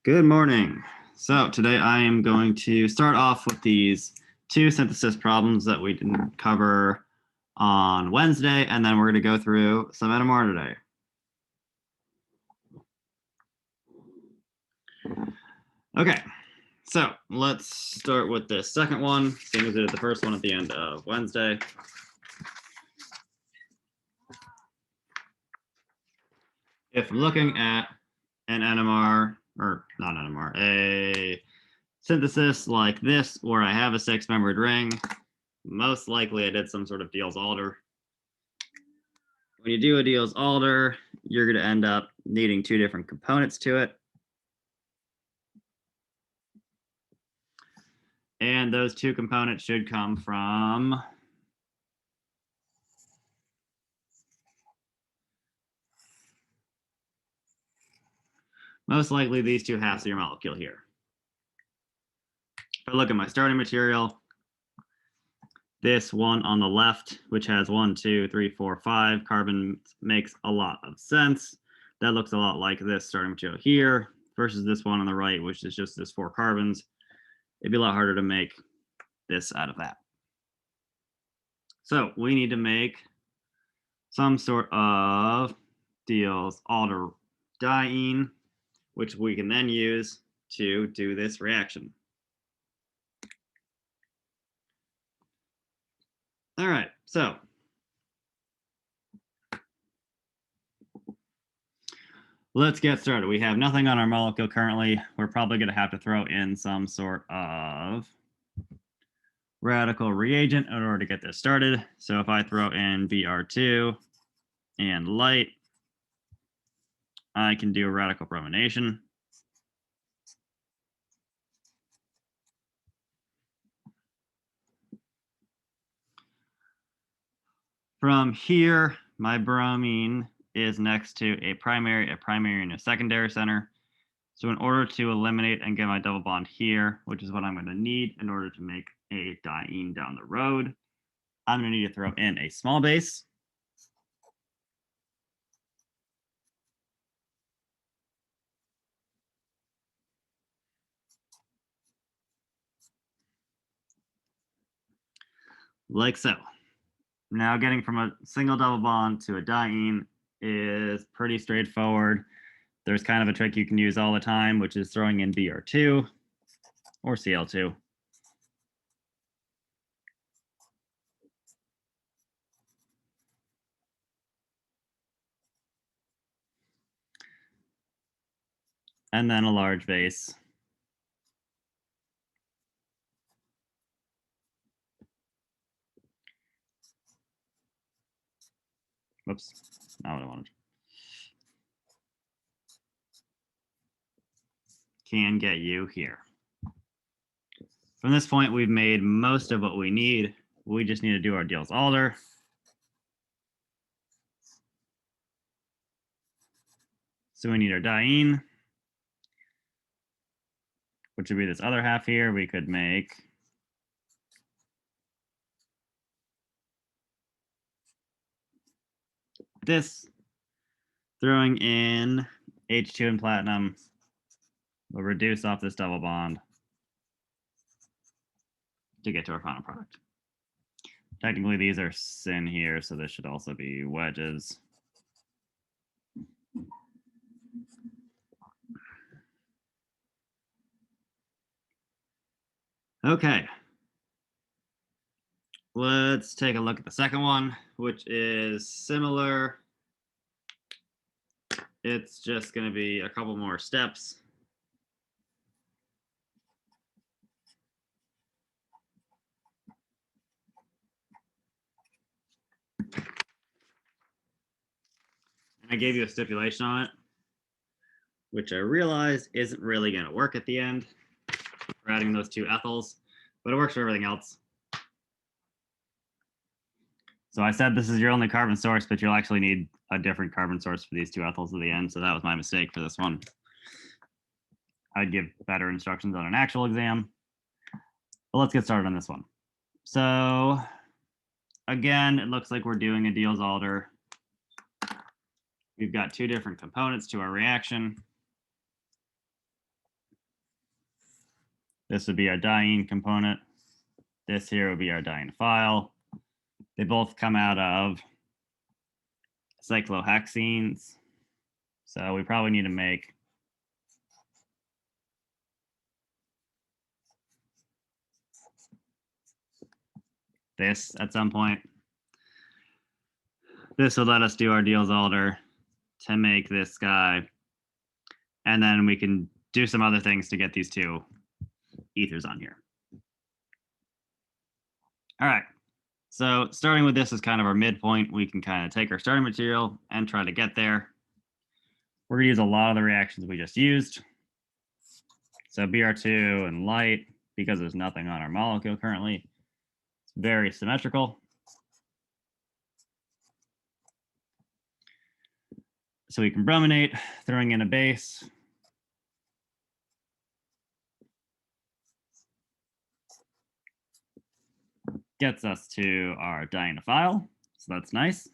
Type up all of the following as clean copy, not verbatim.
Good morning. So today I am going to start off with these two synthesis problems that we didn't cover on Wednesday, and then we're going to go through some NMR today. Okay, so let's start with the second one, same as we did the first one at the end of Wednesday. If I'm looking at an NMR, or not NMR, a synthesis like this, where I have a six-membered ring, most likely I did some sort of Diels-Alder. When you do a Diels-Alder, you're going to end up needing two different components to it. And those two components should come from most likely these two halves of your molecule here. If I look at my starting material, this one on the left, which has 1, 2, 3, 4, 5 carbons, makes a lot of sense. That looks a lot like this starting material here versus this one on the right, which is just this 4 carbons. It'd be a lot harder to make this out of that. So we need to make some sort of Diels-Alder diene, which we can then use to do this reaction. All right, so let's get started. We have nothing on our molecule currently. We're probably going to have to throw in some sort of radical reagent in order to get this started. So if I throw in Br2 and light, I can do a radical bromination. From here, my bromine is next to a primary, and a secondary center. So in order to eliminate and get my double bond here, which is what I'm going to need in order to make a diene down the road, I'm going to need to throw in a small base. Like so. Now getting from a single double bond to a diene is pretty straightforward. There's kind of a trick you can use all the time, which is throwing in Br2 or Cl2. And then a large base. Whoops, not what I wanted. Can get you here. From this point, we've made most of what we need. We just need to do our Diels-Alder. So we need our diene, which would be this other half here. We could make this. Throwing in H2 and platinum will reduce off this double bond to get to our final product. Technically, these are syn here, so this should also be wedges. Okay. Let's take a look at the second one, which is similar. It's just going to be a couple more steps. And I gave you a stipulation on it, which I realized isn't really going to work at the end for adding those two ethyls, but it works for everything else. So I said this is your only carbon source, but you'll actually need a different carbon source for these two ethyls at the end. So that was my mistake for this one. I'd give better instructions on an actual exam. But let's get started on this one. So again, it looks like we're doing a Diels-Alder. We've got two different components to our reaction. This would be our diene component. This here would be our diene file. They both come out of cyclohexenes. So we probably need to make this at some point. This will let us do our Diels-Alder to make this guy. And then we can do some other things to get these two ethers on here. All right. So starting with this is kind of our midpoint. We can kind of take our starting material and try to get there. We're going to use a lot of the reactions we just used. So Br2 and light, because there's nothing on our molecule currently, it's very symmetrical. So we can brominate, throwing in a base. Gets us to our dienophile, so that's nice.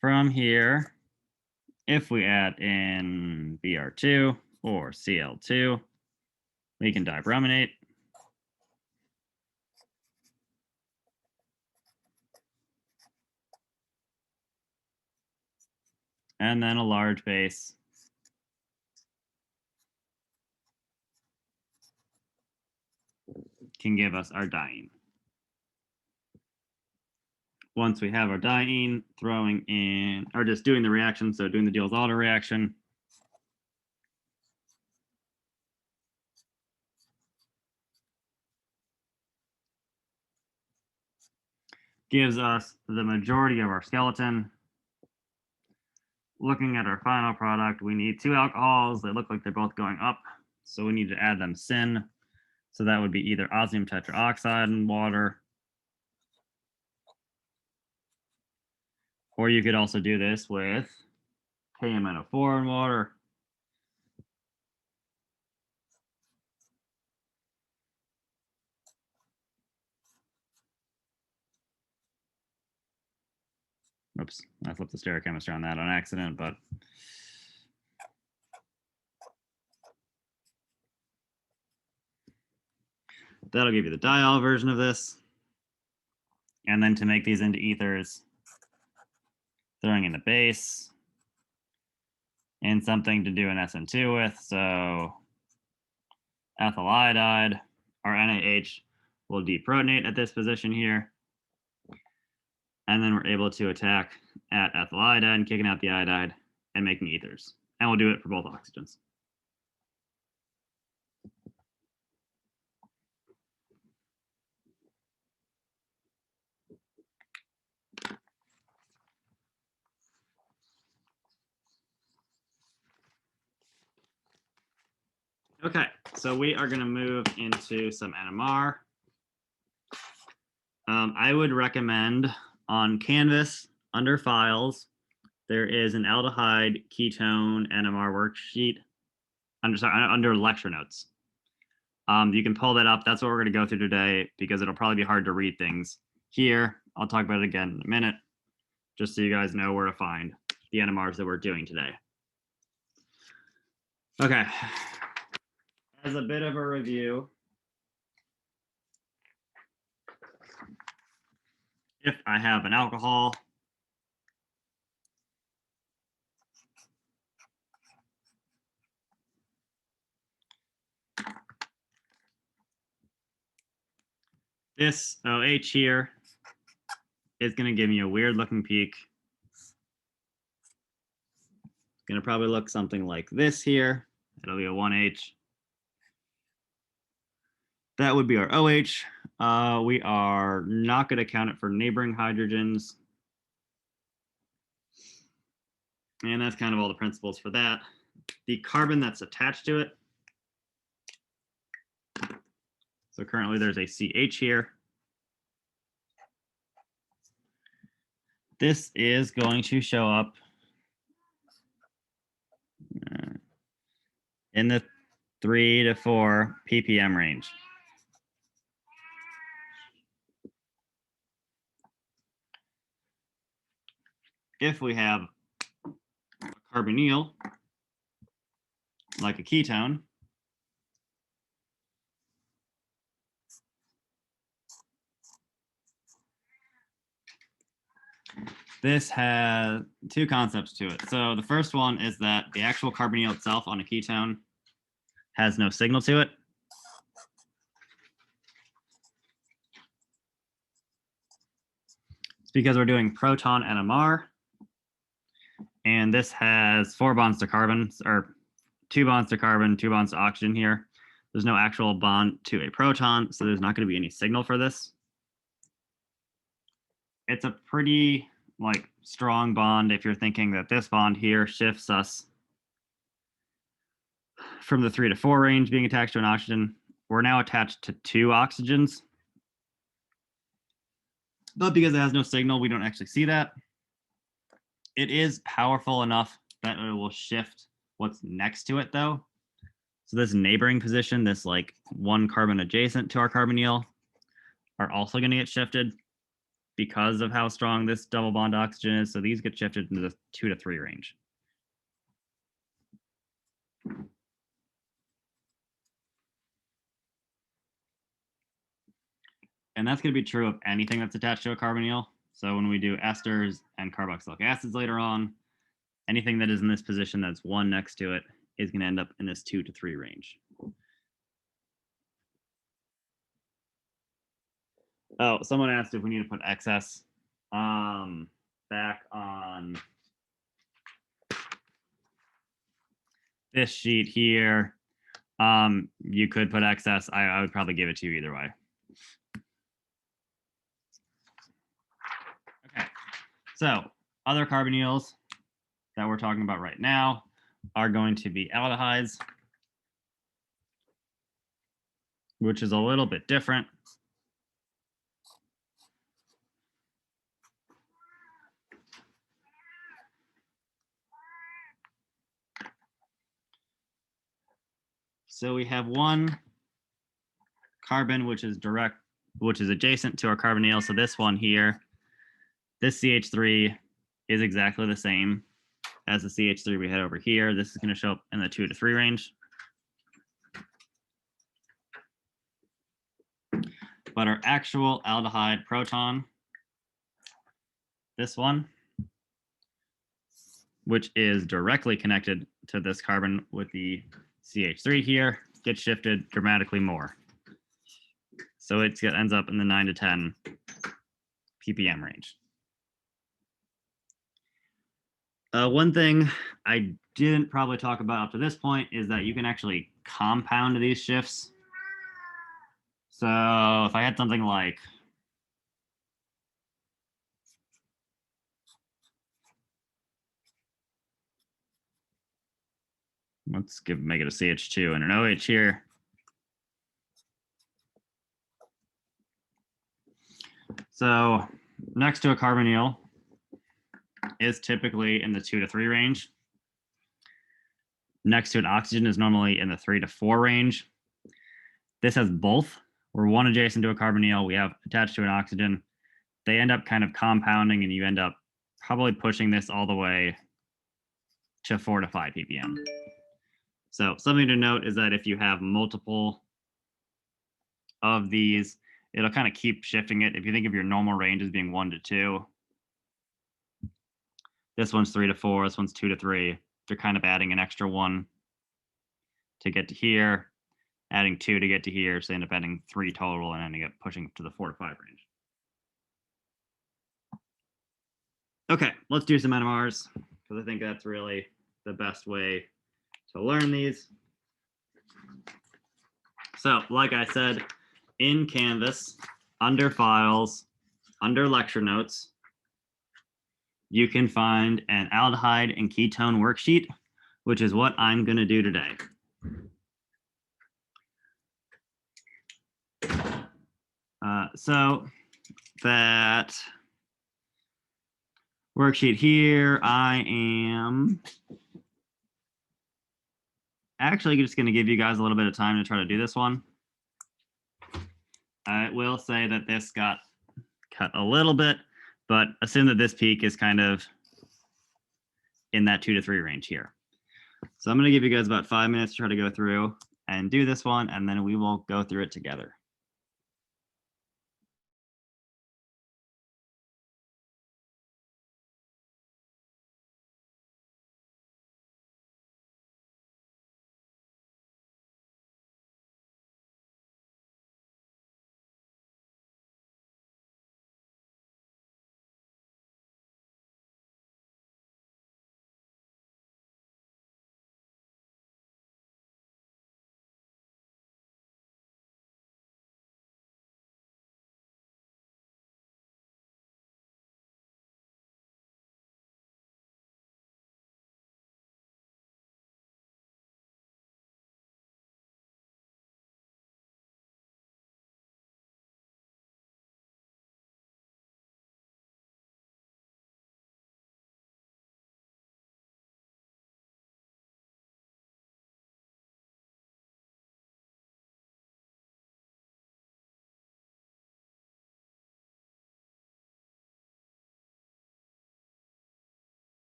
From here, if we add in Br2 or Cl2, we can dibrominate. And then a large base. Can give us our diene. Once we have our diene, throwing in, or just doing the reaction, so doing the Diels-Alder reaction, gives us the majority of our skeleton. Looking at our final product, we need two alcohols. They look like they're both going up, so we need to add them syn. So that would be either osmium tetraoxide and water, or you could also do this with KMnO4 and water. Oops, I flipped the stereochemistry on that on accident, but that'll give you the diol version of this. And then to make these into ethers, throwing in the base and something to do an SN2 with. So ethyl iodide, our NaH will deprotonate at this position here. And then we're able to attack at ethyl iodide, kicking out the iodide and making ethers. And we'll do it for both oxygens. Okay, so we are going to move into some NMR. I would recommend on Canvas, under Files, there is an aldehyde ketone NMR worksheet under lecture notes. You can pull that up. That's what we're going to go through today because it'll probably be hard to read things here. I'll talk about it again in a minute, just so you guys know where to find the NMRs that we're doing today. Okay. As a bit of a review, if I have an alcohol, this OH here is going to give me a weird looking peak. It's going to probably look something like this here. It'll be a 1H. That would be our OH. We are not going to count it for neighboring hydrogens. And that's kind of all the principles for that. The carbon that's attached to it. So currently there's a CH here. This is going to show up in the 3 to 4 ppm range. If we have a carbonyl, like a ketone, This has two concepts to it. So the first one is that the actual carbonyl itself on a ketone has no signal to it. It's because we're doing proton NMR. And this has 4 bonds to carbon, or 2 bonds to carbon, 2 bonds to oxygen here. There's no actual bond to a proton, so there's not going to be any signal for this. It's a pretty strong bond if you're thinking that this bond here shifts us from the 3 to 4 range being attached to an oxygen. We're now attached to 2 oxygens. But because it has no signal, we don't actually see that. It is powerful enough that it will shift what's next to it, though. So this neighboring position, this 1 carbon adjacent to our carbonyl, are also going to get shifted because of how strong this double bond oxygen is. So these get shifted into the 2 to 3 range. And that's going to be true of anything that's attached to a carbonyl. So when we do esters and carboxylic acids later on, anything that is in this position that's 1 next to it is going to end up in this 2 to 3 range. Oh, someone asked if we need to put excess back on this sheet here. You could put excess. I would probably give it to you either way. Okay, so other carbonyls that we're talking about right now are going to be aldehydes, which is a little bit different. So we have 1 carbon, which is adjacent to our carbonyl. So this one here, this CH3 is exactly the same as the CH3 we had over here. This is going to show up in the 2 to 3 range. But our actual aldehyde proton, this one, which is directly connected to this carbon with the CH3 here, gets shifted dramatically more. So it ends up in the 9 to 10 ppm range. One thing I didn't probably talk about up to this point is that you can actually compound these shifts. So if I had something like make it a CH2 and an OH here. So next to a carbonyl is typically in the 2 to 3 range. Next to an oxygen is normally in the 3 to 4 range. This has both. We're 1 adjacent to a carbonyl. We have attached to an oxygen. They end up kind of compounding, and you end up probably pushing this all the way to 4 to 5 ppm. So something to note is that if you have multiple of these, it'll kind of keep shifting it. If you think of your normal range as being 1 to 2, this one's 3 to 4, this one's 2 to 3. They're kind of adding an extra 1 to get to here, adding 2 to get to here, so they end up adding 3 total and ending up pushing up to the 4 to 5 range. Okay, let's do some NMRs, because I think that's really the best way to learn these. So, like I said, in Canvas, under Files, under Lecture Notes, you can find an aldehyde and ketone worksheet, which is what I'm going to do today. So that worksheet here, I am actually just going to give you guys a little bit of time to try to do this one. I will say that this got cut a little bit, but assume that this peak is kind of in that 2 to 3 range here. So I'm going to give you guys about 5 minutes to try to go through and do this one, and then we will go through it together.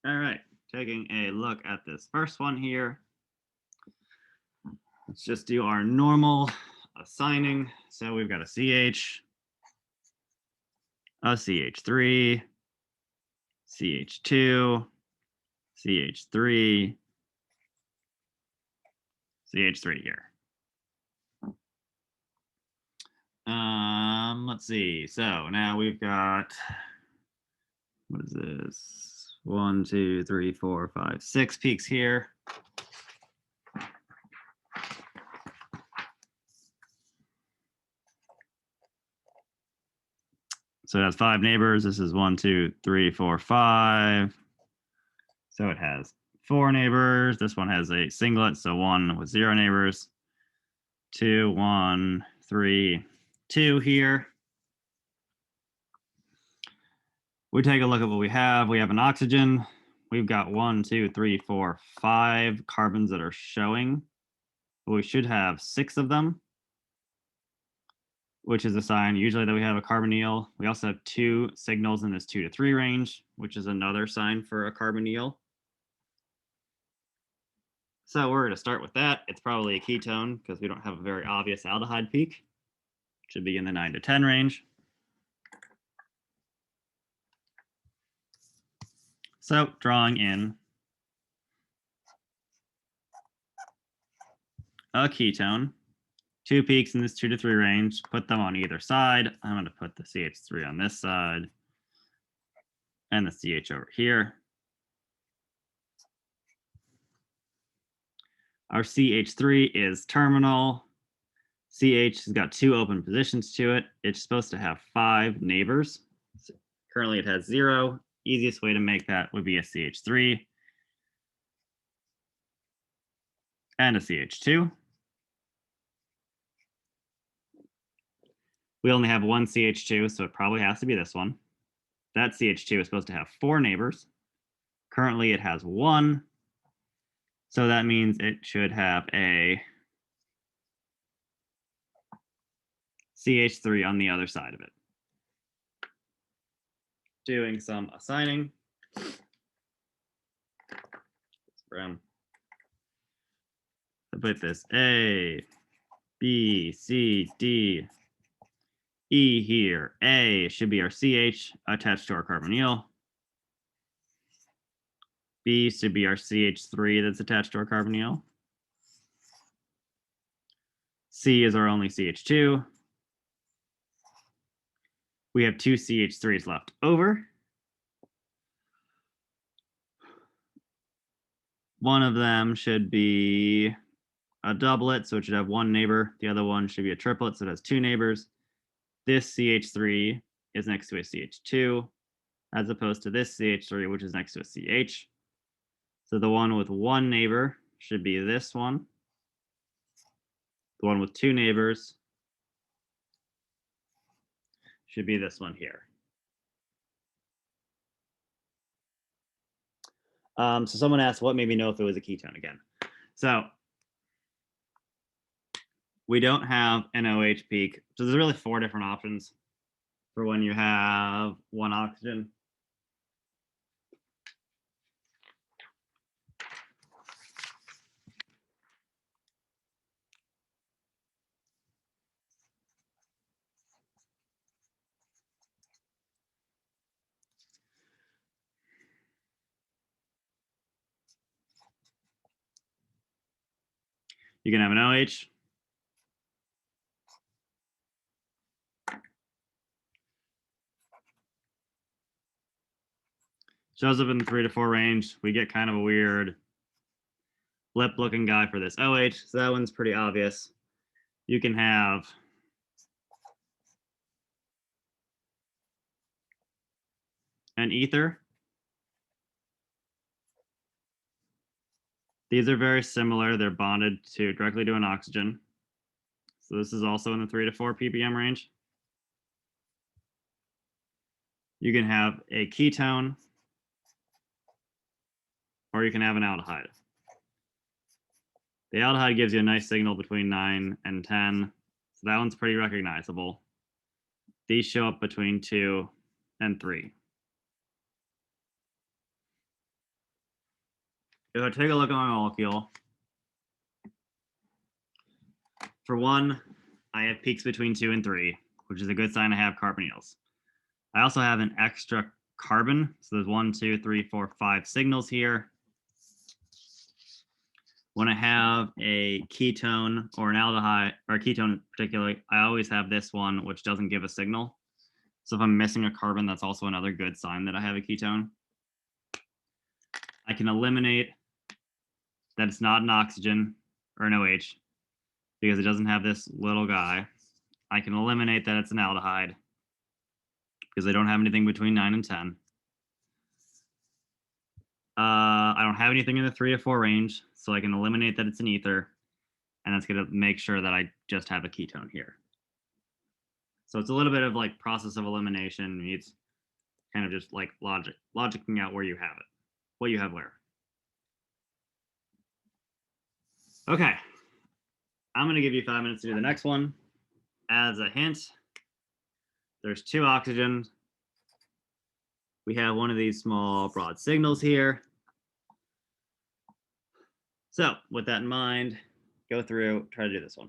All right, taking a look at this first one here. Let's just do our normal assigning. So we've got a CH, a CH3, CH2, CH3, CH3 here. Let's see. So now we've got, what is this? 1, 2, 3, 4, 5, 6 peaks here. So it has 5 neighbors. This is 1, 2, 3, 4, 5. So it has 4 neighbors. This one has a singlet, so 1 with 0 neighbors. 2, 1, 3, 2 here. We take a look at what we have. We have an oxygen. We've got 1, 2, 3, 4, 5 carbons that are showing. We should have 6 of them, which is a sign usually that we have a carbonyl. We also have 2 signals in this 2 to 3 range, which is another sign for a carbonyl. So we're going to start with that. It's probably a ketone because we don't have a very obvious aldehyde peak. It should be in the 9 to 10 range. So drawing in a ketone, 2 peaks in this 2 to 3 range, put them on either side. I'm going to put the CH3 on this side and the CH over here. Our CH3 is terminal. CH has got 2 open positions to it. It's supposed to have 5 neighbors. So currently it has 0. Easiest way to make that would be a CH3 and a CH2. We only have 1 CH2, so it probably has to be this one. That CH2 is supposed to have 4 neighbors. Currently it has 1. So that means it should have a CH3 on the other side of it. Doing some assigning. I put this A, B, C, D, E here. A should be our CH attached to our carbonyl. B should be our CH3 that's attached to our carbonyl. C is our only CH2. We have 2 CH3s left over. One of them should be a doublet, so it should have 1 neighbor. The other one should be a triplet, so it has 2 neighbors. This CH3 is next to a CH2, as opposed to this CH3, which is next to a CH. So the one with 1 neighbor should be this one. The one with 2 neighbors should be this one here. So someone asked what made me know if it was a ketone again. So we don't have an OH peak. So there's really 4 different options for when you have 1 oxygen. You can have an OH. Shows up in the 3 to 4 range. We get kind of a weird blip looking guy for this OH. So that one's pretty obvious. You can have an ether. These are very similar. They're bonded directly to an oxygen. So this is also in the 3 to 4 ppm range. You can have a ketone, or you can have an aldehyde. The aldehyde gives you a nice signal between 9 and 10. So that one's pretty recognizable. These show up between 2 and 3. if I take a look at my molecule, for 1, I have peaks between 2 and 3, which is a good sign I have carbonyls. I also have an extra carbon. So there's 1, 2, 3, 4, 5 signals here. When I have a ketone or an aldehyde, or a ketone particularly, I always have this one, which doesn't give a signal. So if I'm missing a carbon, that's also another good sign that I have a ketone. I can eliminate that it's not an oxygen or an OH because it doesn't have this little guy. I can eliminate that it's an aldehyde because I don't have anything between 9 and 10. I don't have anything in the 3 to 4 range, so I can eliminate that it's an ether, and that's going to make sure that I just have a ketone here. So it's a little bit of like process of elimination. It's kind of just like logicking out where you have it, what you have where. Okay, I'm going to give you 5 minutes to do the next one. As a hint, there's 2 oxygens. We have one of these small broad signals here. So with that in mind, go through, try to do this one.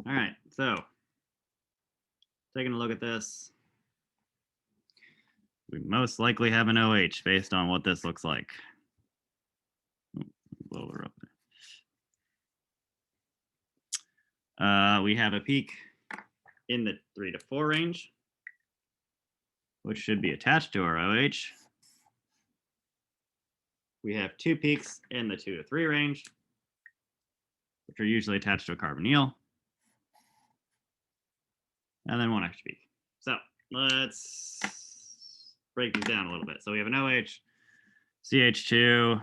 All right, so taking a look at this, we most likely have an OH based on what this looks like. Blow her up there. We have a peak in the 3 to 4 range, which should be attached to our OH. We have 2 peaks in the 2 to 3 range, which are usually attached to a carbonyl. And then 1 extra peak. So let's break these down a little bit. So we have an OH, CH2,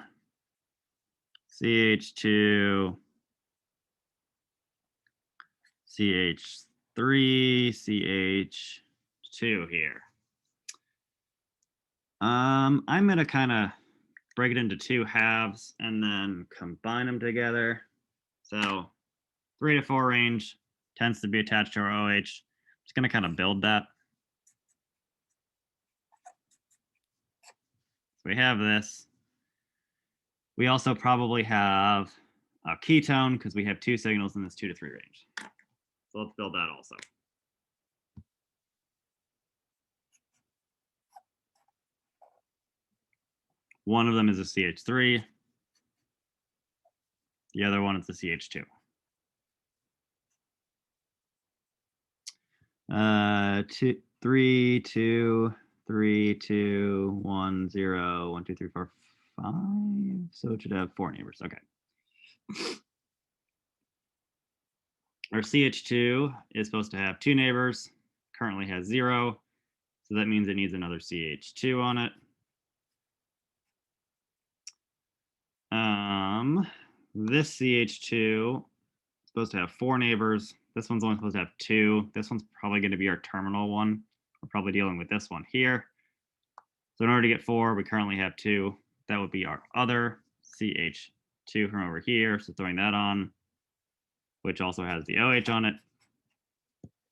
CH2, CH3, CH2 here. I'm going to kind of break it into 2 halves and then combine them together. So 3 to 4 range tends to be attached to our OH. Just going to kind of build that. So we have this. We also probably have a ketone because we have 2 signals in this 2 to 3 range. So let's build that also. One of them is a CH3. The other one is a CH2. 3, 2, 3, 2, 1, 0, 1, 2, 3, 4, 5. So it should have 4 neighbors. Okay. Our CH2 is supposed to have 2 neighbors, currently has 0. So that means it needs another CH2 on it. This CH2 is supposed to have 4 neighbors. This one's only supposed to have 2. This one's probably going to be our terminal one. We're probably dealing with this one here. So in order to get 4, we currently have 2. That would be our other CH2 from over here. So throwing that on, which also has the OH on it,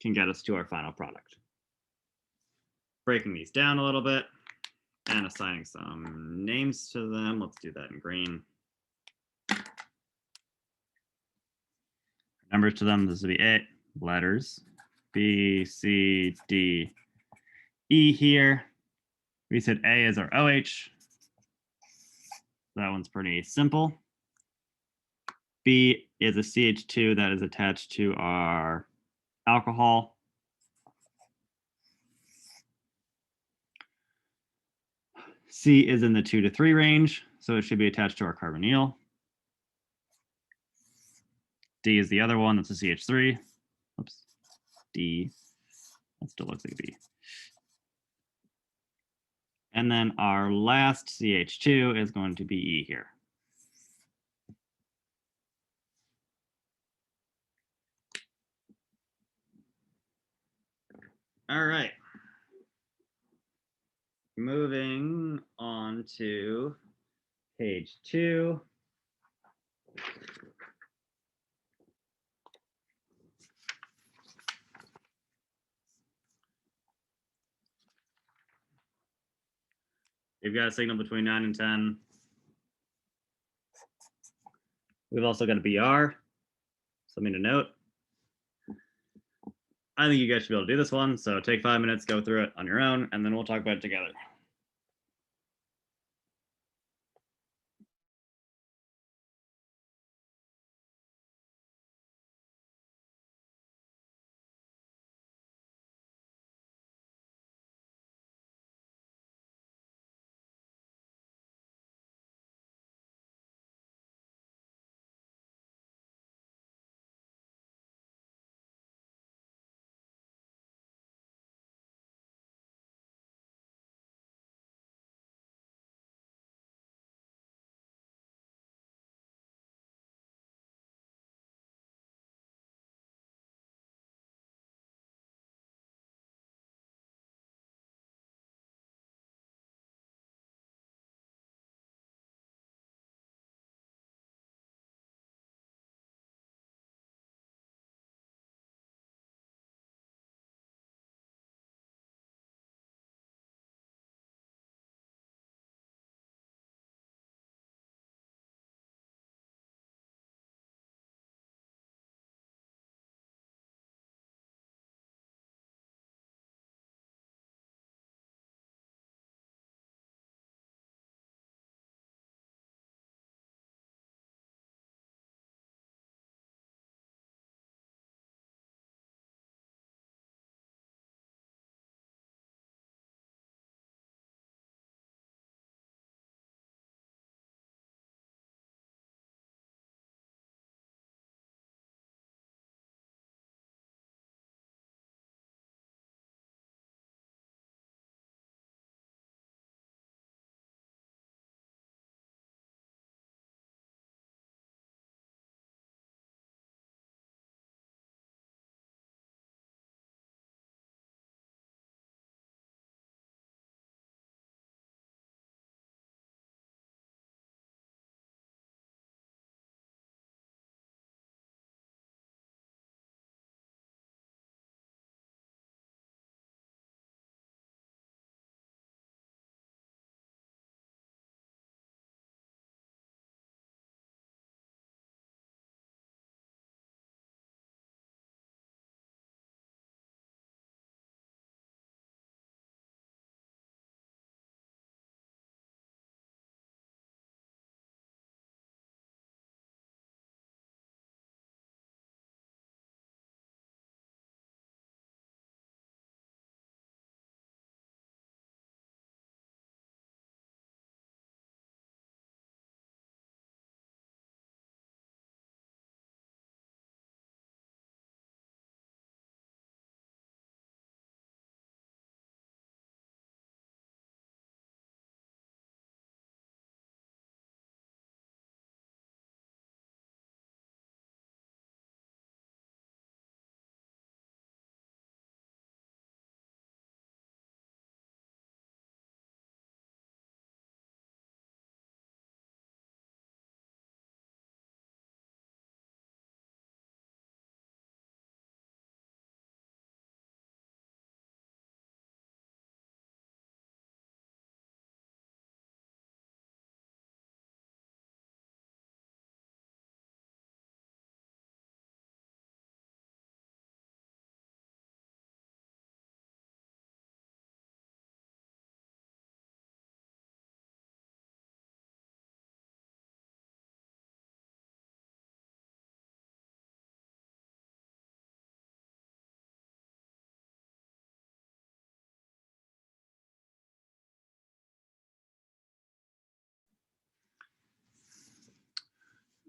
can get us to our final product. Breaking these down a little bit and assigning some names to them. Let's do that in green. Numbers to them, this would be A, letters, B, C, D, E here. We said A is our OH. That one's pretty simple. B is a CH2 that is attached to our alcohol. C is in the 2 to 3 range, so it should be attached to our carbonyl. D is the other one, that's a CH3. Oops, D, that still looks like a B. And then our last CH2 is going to be E here. All right. Moving on to page 2. We've got a signal between 9 and 10. We've also got a BR, something to note. I think you guys should be able to do this one. So take 5 minutes, go through it on your own, and then we'll talk about it together.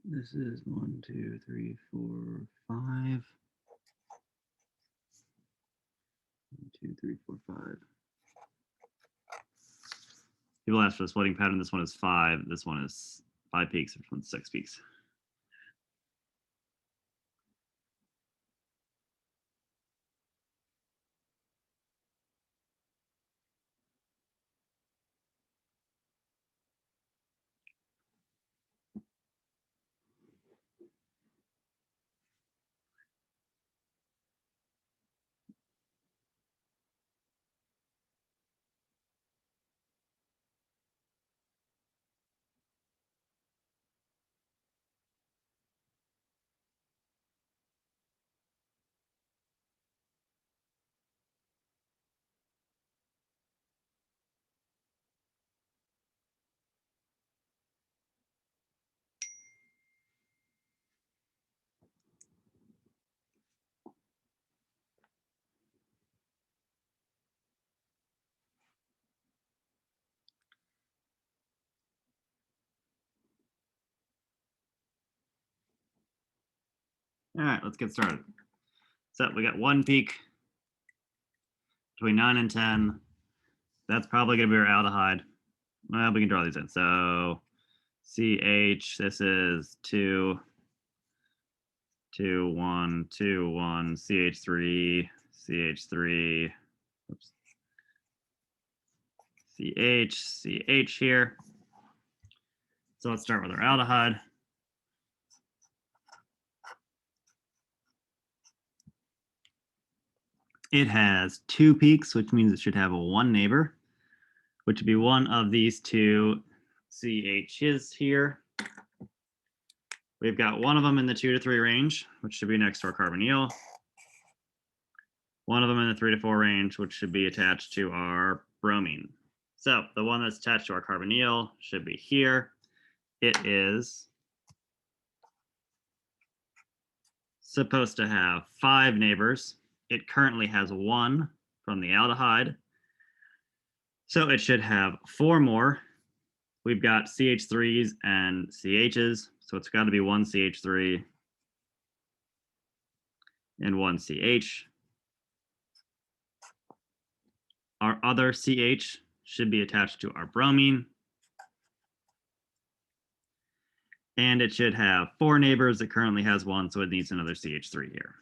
This is 1, 2, 3, 4, 5. 1, 2, 3, 4, 5. People ask for the splitting pattern. This one is 5. This one is 5 peaks. This one's 6 peaks. All right, let's get started. So we got 1 peak between 9 and 10. That's probably going to be our aldehyde. Well, we can draw these in. So CH, this is 2, 2, 1, 2, 1, CH3, CH3, oops, CH here. So let's start with our aldehyde. It has 2 peaks, which means it should have 1 neighbor, which would be one of these 2 CHs here. We've got one of them in the 2 to 3 range, which should be next to our carbonyl. One of them in the 3 to 4 range, which should be attached to our bromine. So the one that's attached to our carbonyl should be here. It is supposed to have 5 neighbors. It currently has 1 from the aldehyde. So it should have 4 more. We've got CH3s and CHs. So it's got to be 1 CH3 and 1 CH. Our other CH should be attached to our bromine. And it should have 4 neighbors. It currently has 1, so it needs another CH3 here.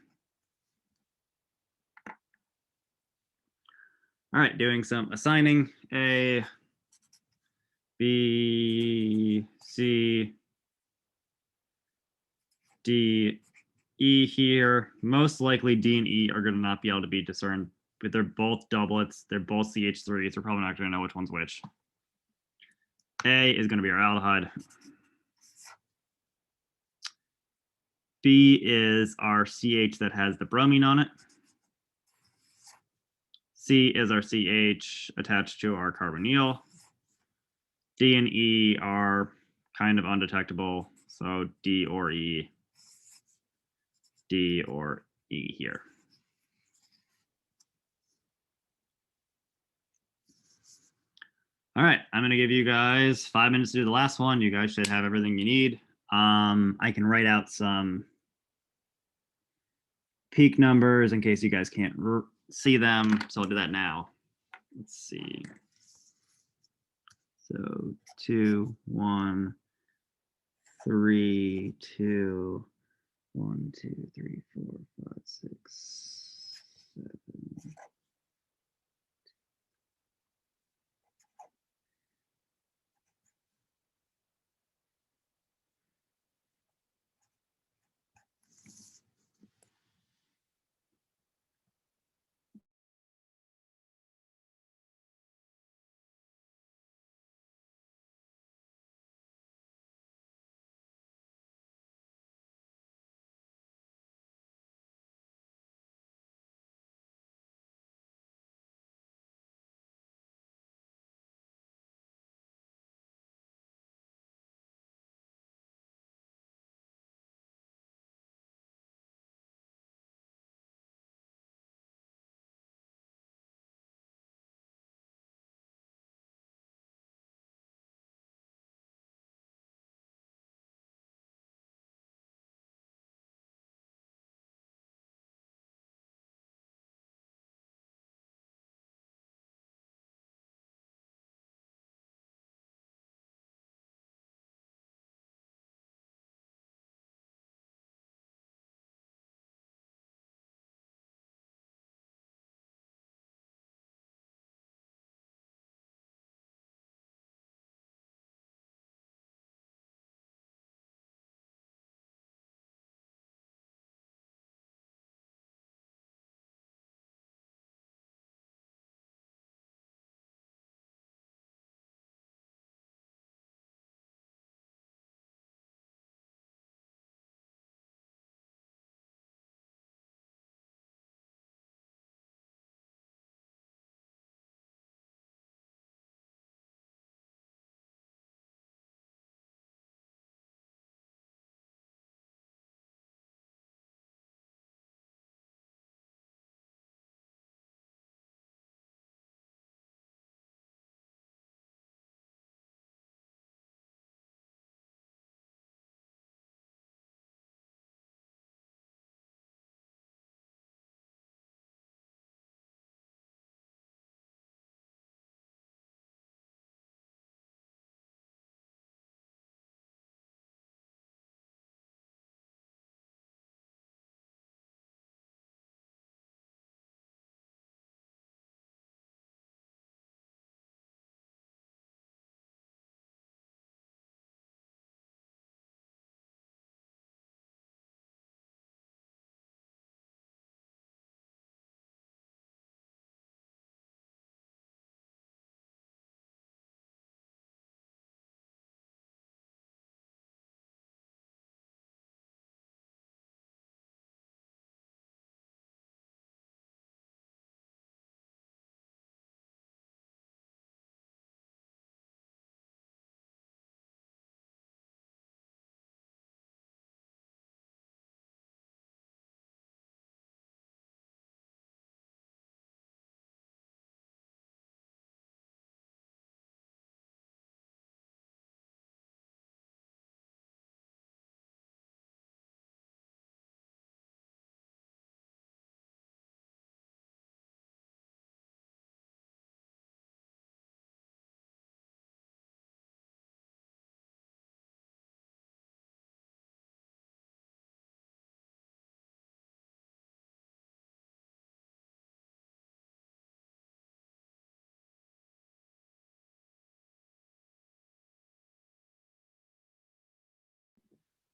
All right, doing some assigning. A, B, C, D, E here. Most likely D and E are going to not be able to be discerned, but they're both doublets. They're both CH3s. We're probably not going to know which one's which. A is going to be our aldehyde. B is our CH that has the bromine on it. C is our CH attached to our carbonyl. D and E are kind of undetectable, so D or E. D or E here. All right, I'm going to give you guys 5 minutes to do the last one. You guys should have everything you need. I can write out some peak numbers in case you guys can't see them, so I'll do that now. Let's see. So 2, 1, 3, 2, 1, 2, 3, 4, 5, 6, 7.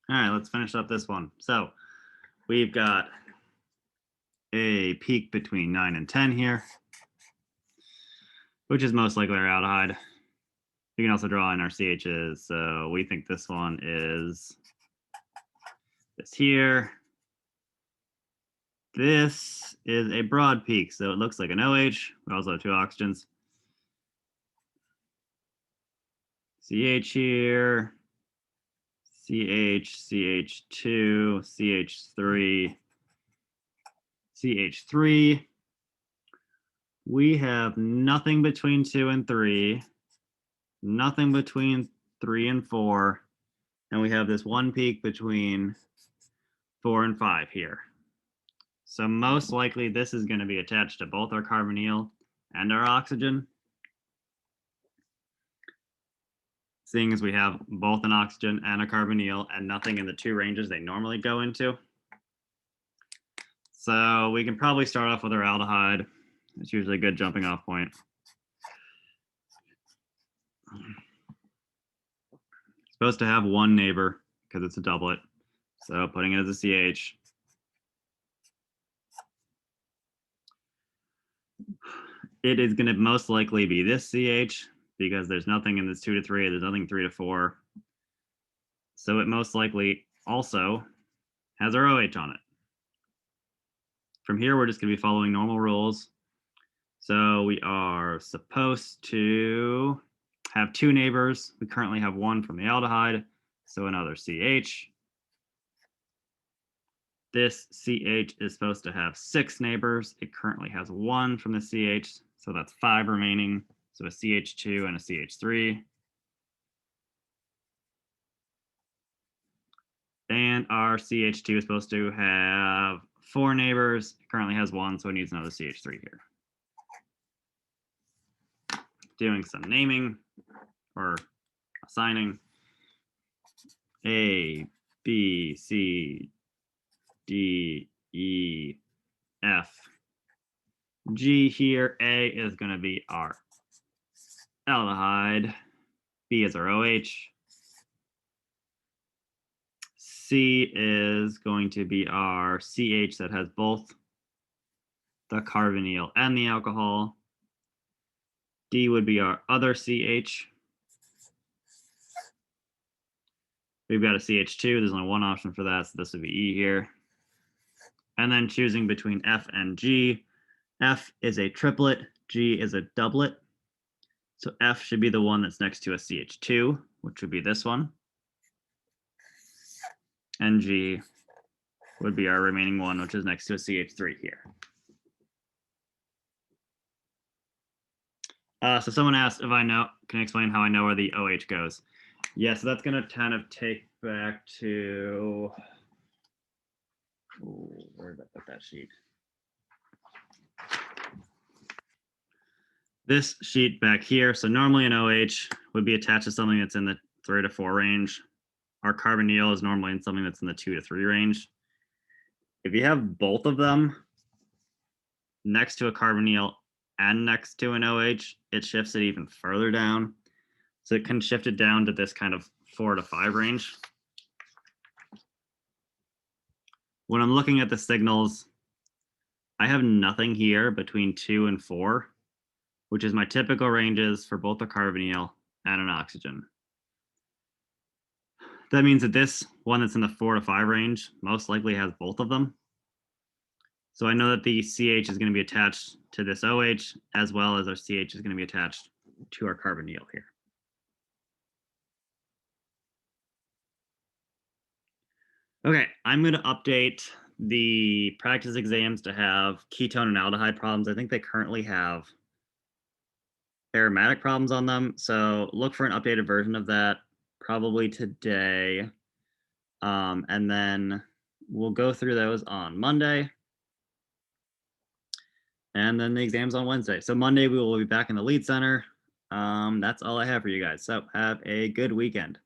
All right, let's finish up this one. So we've got a peak between 9 and 10 here, which is most likely our aldehyde. You can also draw in our CHs. So we think this one is this here. This is a broad peak, so it looks like an OH. We also have two oxygens. CH here, CH, CH2, CH3, CH3. We have nothing between 2 and 3, nothing between 3 and 4, and we have this one peak between 4 and 5 here. So most likely this is going to be attached to both our carbonyl and our oxygen. Seeing as we have both an oxygen and a carbonyl and nothing in the two ranges they normally go into. So we can probably start off with our aldehyde. It's usually a good jumping off point. It's supposed to have one neighbor because it's a doublet. So putting it as a CH. It is going to most likely be this CH because there's nothing in this 2 to 3. There's nothing 3 to 4. So it most likely also has our OH on it. From here, we're just going to be following normal rules. So we are supposed to have two neighbors. We currently have one from the aldehyde, so another CH. This CH is supposed to have 6 neighbors. It currently has 1 from the CH, so that's 5 remaining. So a CH2 and a CH3. And our CH2 is supposed to have 4 neighbors. It currently has 1, so it needs another CH3 here. Doing some naming or assigning. A, B, C, D, E, F, G here. A is going to be our aldehyde. B is our OH. C is going to be our CH that has both the carbonyl and the alcohol. D would be our other CH. We've got a CH2. There's only one option for that, so this would be E here. And then choosing between F and G. F is a triplet, G is a doublet. So F should be the one that's next to a CH2, which would be this one. And G would be our remaining one, which is next to a CH3 here. So someone asked if I can explain how I know where the OH goes. Yeah, so that's going to kind of take back to, where did I put that sheet? This sheet back here. So normally an OH would be attached to something that's in the 3 to 4 range. Our carbonyl is normally in something that's in the 2 to 3 range. If you have both of them next to a carbonyl and next to an OH, it shifts it even further down. So it can shift it down to this kind of 4 to 5 range. When I'm looking at the signals, I have nothing here between 2 and 4, which is my typical ranges for both a carbonyl and an oxygen. That means that this one that's in the 4 to 5 range most likely has both of them. So I know that the CH is going to be attached to this OH, as well as our CH is going to be attached to our carbonyl here. Okay, I'm going to update the practice exams to have ketone and aldehyde problems. I think they currently have aromatic problems on them. So look for an updated version of that probably today. And then we'll go through those on Monday. And then the exam's on Wednesday. So Monday we will be back in the Lead Center. That's all I have for you guys. So have a good weekend.